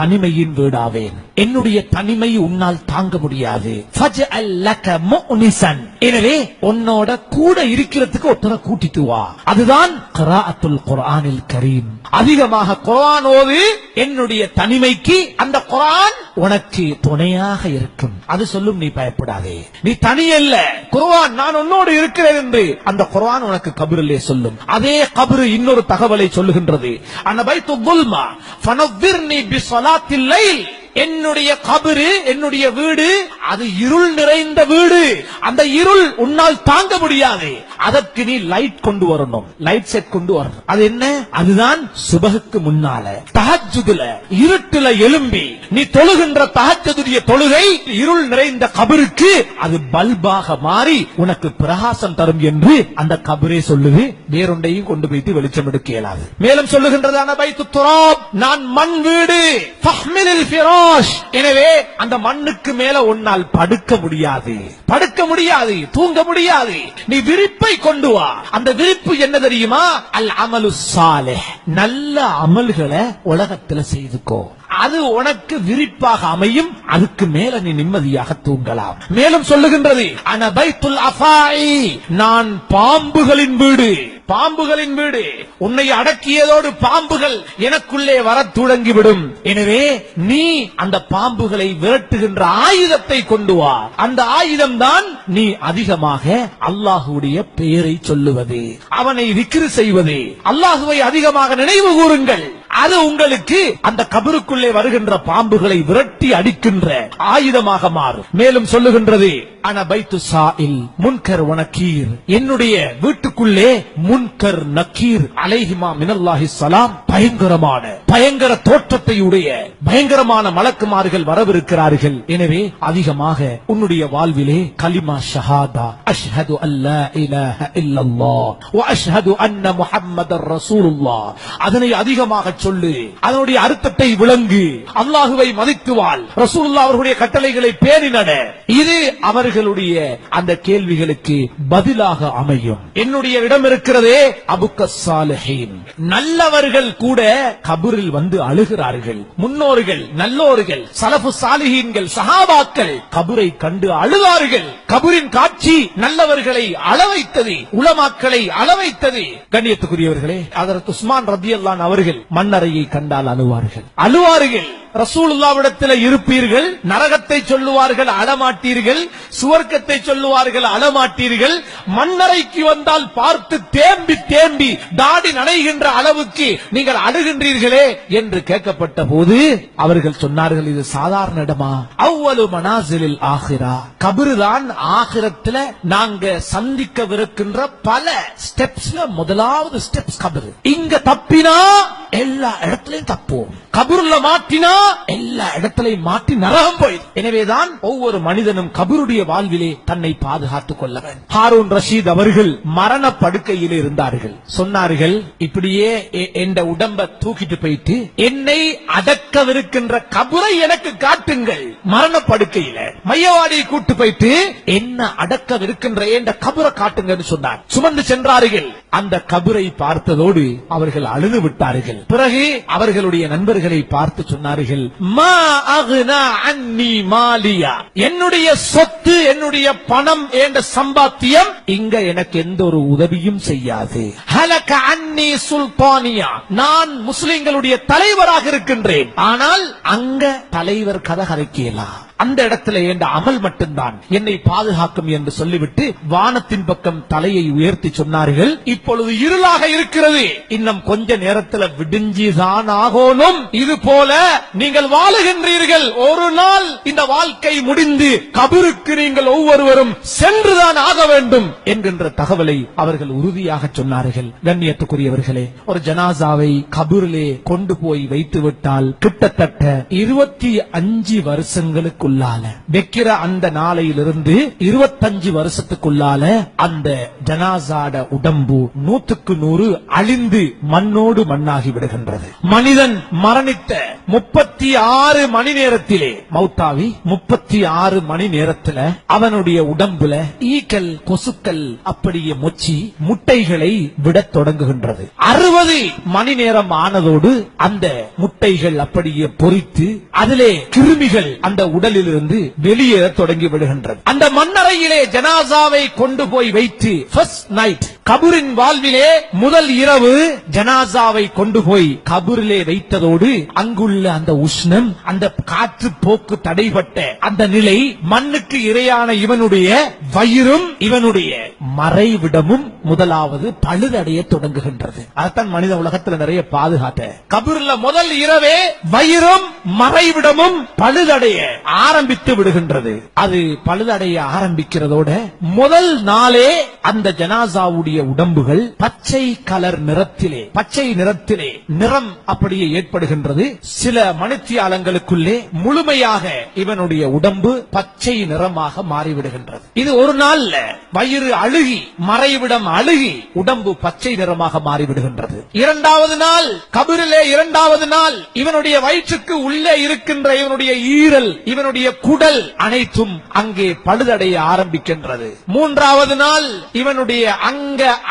தனிமையின் வீடாவேன். என்னுடைய தனிமை உன்னால் தாங்க முடியாது. எனவே உன்னோட கூட இருக்கிறதுக்கு ஒருத்தரை கூட்டிட்டு வா. அதுதான் கிராஅத்துல் குர்ஆனில் கரீம். அதிகமாக குர்ஆன் ஓது. என்னுடைய தனிமைக்கு அந்த குர்ஆன் உனக்கு துணையாக இருக்கும். அது சொல்லும், நீ பயப்படாதே, நீ தனியல்ல, குர்ஆன் நான் உன்னோடு இருக்கிறேன் என்று அந்த குர்ஆன் உனக்கு கபரிலே சொல்லும். அதே கபரு இன்னொரு தகவலை சொல்லுகின்றது. அனபைத்து துல்மா ஃபனவ்விர்னி பிஸலாத்தில் லைல். என்னுடைய கபரு, என்னுடைய வீடு, அது இருள் நிறைந்த வீடு. அந்த இருள் உன்னால் தாங்க முடியாது. அதற்கு நீ லைட் கொண்டு வரணும், லைட் செட் கொண்டு வரணும். அது என்ன? அதுதான் சுபஹுக்கு முன்னால தஹஜ்ஜுதுல இருட்டுல எழும்பி நீ தொழுகின்ற தஹஜ்ஜுடைய தொழுகை இருள் நிறைந்த கபருக்கு அது பல்பாக மாறி உனக்கு பிரகாசம் தரும் என்று அந்த கபரே சொல்லுது. வேறொன்றையும் கொண்டு போய்த்து வெளிச்சம் எடுக்க இயலாது. மேலும் சொல்லுகின்றதான பைத்து துராப், நான் மண் வீடு. ஃபஹ்மிலில் ஃபிராஷ். எனவே அந்த மண்ணுக்கு மேல உன்னால் படுக்க முடியாது, படுக்க முடியாது, தூங்க முடியாது. நீ விரிப்பை கொண்டு வா. அந்த விரிப்பு என்ன தெரியுமா? அல் அமலு சாலிஹ். நல்ல அமல்களை உலகத்தில் செய்துக்கோ. அது உனக்கு விரிப்பாக அமையும். அதுக்கு மேல நீ நிம்மதியாக தூங்கலாம். மேலும் சொல்லுகின்றது, அன பைத்துல் அஃபாஇ. நான் பாம்புகளின் வீடு. பாம்புகளின் வீடு. உன்னை அடக்கியதோடு பாம்புகள் எனக்குள்ளே வர தொடங்கிவிடும். எனவே நீ அந்த பாம்புகளை விரட்டுகின்ற ஆயுதத்தை கொண்டு வா. அந்த ஆயுதம் தான் நீ அதிகமாக அல்லாஹுடைய பெயரை சொல்லுவது, அவனை விக்ர் செய்வது. அல்லாஹுவை அதிகமாக நினைவு கூறுங்கள். அது உங்களுக்கு அந்த கபருக்குள்ளே வருகின்ற பாம்புகளை விரட்டி அடிக்கின்ற ஆயுதமாக மாறும். மேலும் சொல்லுகின்றது, அன பைத்து சாயில் முன்கர் வ நக்கீர். என்னுடைய வீட்டுக்குள்ளே முன்கர் நக்கீர் அலைஹிமா மினல்லாஹி ஸலாம் பயங்கர தோற்றத்தை உடைய பயங்கரமான மலக்குமார்கள் வரவிருக்கிறார்கள். எனவே அதிகமாக உன்னுடைய வாழ்விலே கலிமா ஷஹாதா, அஷ்ஹது அல்லா இலாஹ இல்லல்லாஹ் வ அஷ்ஹது அன்ன முஹம்மதர் ரசூலுல்லாஹ், அதனை அதிகமாக சொல்லு. அதனுடைய அர்த்தத்தை விளங்கு. அல்லாஹுவை மதித்து வாழ். ரசூலுல்லாஹ் அவர்களுடைய கட்டளைகளை பேணி நட. இது அவர்களுடைய அந்த கேள்விகளுக்கு பதிலாக அமையும். என்னுடைய இடம் இருக்கிறதே அபுக்கஸ் சாலிஹீன். நல்லவர்கள் கூட கபரில் வந்து அழுகிறார்கள். முன்னோர்கள், நல்லோர்கள், சலஃபு சாலிஹீன்கள், சஹாபாக்கள் கபரை கண்டு அழுதார்கள். கபரின் காட்சி நல்லவர்களை அளவைத்தது, உலமாக்களை அளவைத்தது. கண்ணியத்துக்குரியவர்களே, ஹஜ்ரத் உஸ்மான் ரலியல்லாஹு அவர்கள் மண்ணறையை கண்டால் அழுவார்கள். ரசூலுல்லாஹ்விடத்தில் இருப்பீர்கள், நரகத்தை சொல்லுவார்கள், அழமாட்டீர்கள். சுவர்க்கத்தை சொல்லுவார்கள், அழமாட்டீர்கள். மண்ணறைக்கு வந்தால் பார்த்து தேம்பி தேம்பி தாடி நனைகின்ற அளவுக்கு நீங்கள் அழுகின்றீர்களே என்று கேட்கப்பட்ட போது அவர்கள் சொன்னார்கள், இது சாதாரண இடமா? அவ்வளவு மனாசிலில் ஆகிரா. கபருதான் ஆகிரத்தில் நாங்க சந்திக்கவிருக்கின்ற பல ஸ்டெப்ஸ்ல முதலாவது ஸ்டெப்ஸ் கபரு. இங்க தப்பினா எல்லா இடத்திலையும் தப்புவோம். கபருல மாட்டினா எல்லா இடத்திலையும் மாட்டி நரகம் போயிடும். எனவேதான் ஒவ்வொரு மனிதனும் கபருடைய வாழ்விலே தன்னை பாதுகாத்துக் கொள்ள வேண்டும். ஹாரூன் ரஷீத் அவர்கள் மரண படுக்கையில் இருந்தார்கள். சொன்னார்கள், இப்படியே என்ற உடம்ப தூக்கிட்டு போயிட்டு என்னை அடக்கவிருக்கின்ற கபரை எனக்கு காட்டுங்கள். மரண படுக்கையில மையவாடியை கூட்டு போயிட்டு என்ன அடக்கவிருக்கின்ற என்ற கபரை காட்டுங்கன்னு சொன்னார். சுமந்து சென்றார்கள். அந்த கபரை பார்த்ததோடு அவர்கள் அழுது விட்டார்கள். பிறகு அவர்களுடைய நண்பர்களை பார்த்து சொன்னார்கள், மா அக்னா அன்னி மாலியா. என்னுடைய சொத்து, என்னுடைய பணம், என்ற சம்பாத்தியம் இங்க எனக்கு எந்த ஒரு உதவியும் செய்யாது. ஹலக அன்னி சுல்தானியா. நான் முஸ்லிம்களுடைய தலைவராக இருக்கின்றேன். ஆனால் அங்க தலைவர் கதை கரைக்கலாம். அந்த இடத்துல என்ற அமல் மட்டும்தான் என்னை பாதுகாக்கும் என்று சொல்லிவிட்டு வானத்தின் பக்கம் தலையை உயர்த்தி சொன்னார்கள், இப்பொழுது இருளாக இருக்கிறது, இன்னும் கொஞ்ச நேரத்தில் விடிஞ்சிதான் ஆகணும். இது போல நீங்கள் வாழுகின்றீர்கள். ஒரு நாள் இந்த வாழ்க்கை முடிந்து கபருக்கு நீங்கள் ஒவ்வொருவரும் சென்றுதான் ஆக வேண்டும் என்கின்ற தகவலை அவர்கள் உறுதியாக சொன்னார்கள். கண்ணியத்துக்குரியவர்களே, ஒரு ஜனாசாவை கபரிலே கொண்டு போய் வைத்து விட்டால் கிட்டத்தட்ட 25 வருஷங்களுக்குள்ள வருஷத்துக்குள்ளால வைக்கிற அந்த நாளையிலிருந்து 25 வருஷத்துக்குள்ளால அந்த ஜனாசாட உடம்பு 100% அழிந்து மண்ணோடு மண்ணாகி விடுகின்றது. மனிதன் மரணித்த 36 மணி நேரத்திலே மௌத்தாவி 36 மணி நேரத்துல அவனுடைய உடம்புல ஈக்கள் கொசுக்கள் அப்படியே மொச்சி முட்டைகளை விடத் தொடங்குகின்றது. 60 மணி நேரம் ஆனதோடு அந்த முட்டைகள் அப்படியே பொரித்து அதிலே கிருமிகள் அந்த உடலிலிருந்து வெளியேற தொடங்கி விடுகின்றது. அந்த மண்ணறையிலே ஜனாசாவை கொண்டு போய் வைத்து ஃபர்ஸ்ட் நைட் கபூரின் வாழ்விலே முதல் இரவு ஜனாசாவை கொண்டு போய் கபூரிலே வைத்ததோடு அங்குள்ள அந்த உஷ்ணம், அந்த காற்று போக்கு தடைபட்ட அந்த நிலை, மண்ணுக்கு இரையான இவனுடைய வயிறும் இவனுடைய மறைவிடமும் முதலாவது பழுதடைய தொடங்குகின்றது. அதைத்தான் மனித உலகத்தில் நிறைய பாதுகாத்த கபூர்ல முதல் இரவே வயிறும் மறைவிடமும் பழுதடைய ஆரம்பித்து விடுகின்றது. அது பழுதடைய ஆரம்பிக்கிறதோட முதல் நாளே அந்த ஜனாசாவுடைய உடம்புகள் பச்சை கலர் நிறத்திலே, பச்சை நிறத்திலே நிறம் அப்படியே ஏற்படுகின்றது. சில மணித்தியாலங்களுக்குள்ளே முழுமையாக இவனுடைய உடம்பு பச்சை நிறமாக மாறிவிடுகின்றது. இது ஒரு நாள்ல வயிறு அழுகி மறைவிடம் அழுகி உடம்பு பச்சை நிறமாக மாறிவிடுகின்றது. இரண்டாவது நாள் கபரிலே, இரண்டாவது நாள் இவனுடைய வயிற்றுக்கு உள்ளே இருக்கின்ற இவனுடைய ஈரல், இவனுடைய குடல் அனைத்தும் அங்கே பழுதடைய ஆரம்பிக்கின்றது. மூன்றாவது நாள் இவனுடைய அங்க